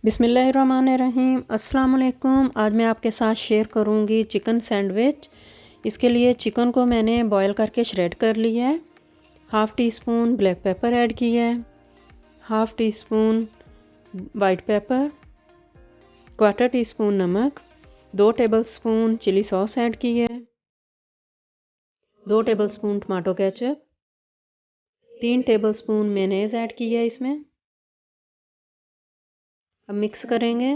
बिस्मिल्लाहिर्रहमानिर्रहीम। अस्सलाम वालेकुम। आज मैं आपके साथ शेयर करूंगी चिकन सैंडविच। इसके लिए चिकन को मैंने बॉईल करके श्रेड कर लिया है। Half tea spoon black pepper add किया है, half tea spoon white paper, quarter tea spoon नमक, 2 टेबलस्पून चिली सॉस ऐड की है, 2 tablespoon tomato ketchup, 3 tablespoon mayonnaise add की है इसमें। अब मिक्स करेंगे।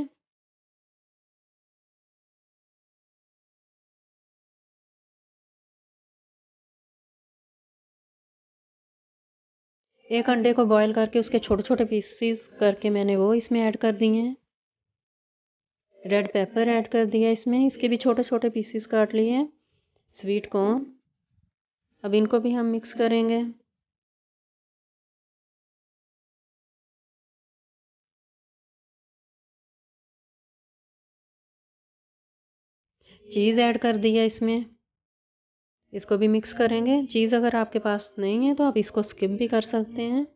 एक अंडे को बॉईल करके उसके छोटे छोटे पीसेस करके मैंने वो इसमें ऐड कर दिए हैं। रेड पेपर ऐड कर दिया इसमें, इसके भी छोटे छोटे पीसेस काट लिए हैं। स्वीट कॉर्न, अब इनको भी हम मिक्स करेंगे। चीज़ ऐड कर दिया इसमें, इसको भी मिक्स करेंगे। चीज़ अगर आपके पास नहीं है तो आप इसको स्किप भी कर सकते हैं।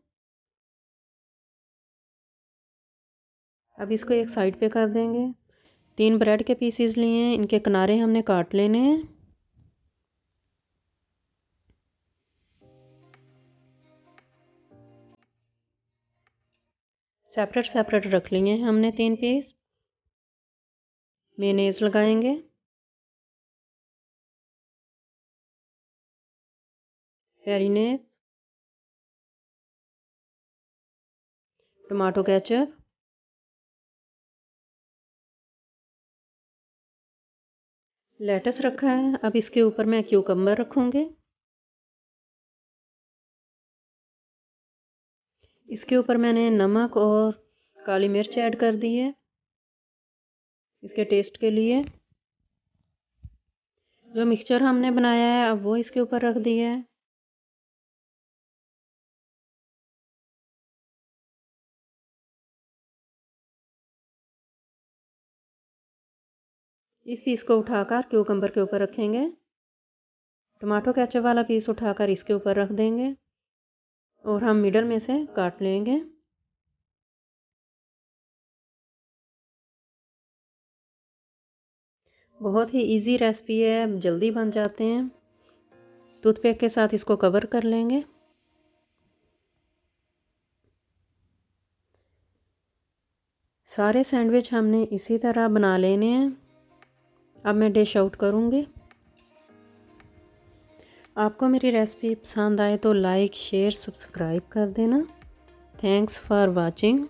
अब इसको एक साइड पे कर देंगे। 3 ब्रेड के पीसेस लिए हैं, इनके किनारे हमने काट लेने हैं। सेपरेट सेपरेट रख लिए हैं हमने 3 पीस। मेयोनेज़ लगाएंगे, मैरिनेज, टमाटो केचप, लेटस रखा है। अब इसके ऊपर मैं क्यूकम्बर रखूँगी। इसके ऊपर मैंने नमक और काली मिर्च ऐड कर दी है इसके टेस्ट के लिए। जो मिक्सचर हमने बनाया है अब वो इसके ऊपर रख दिया है। इस पीस को उठाकर क्यूकम्बर के ऊपर रखेंगे। टमाटो केचप वाला पीस उठाकर इसके ऊपर रख देंगे और हम मिडल में से काट लेंगे। बहुत ही इजी रेसिपी है, जल्दी बन जाते हैं। टूथपिक के साथ इसको कवर कर लेंगे। सारे सैंडविच हमने इसी तरह बना लेने हैं। अब मैं डिश आउट करूँगी। आपको मेरी रेसिपी पसंद आए तो लाइक शेयर सब्सक्राइब कर देना। Thanks for watching.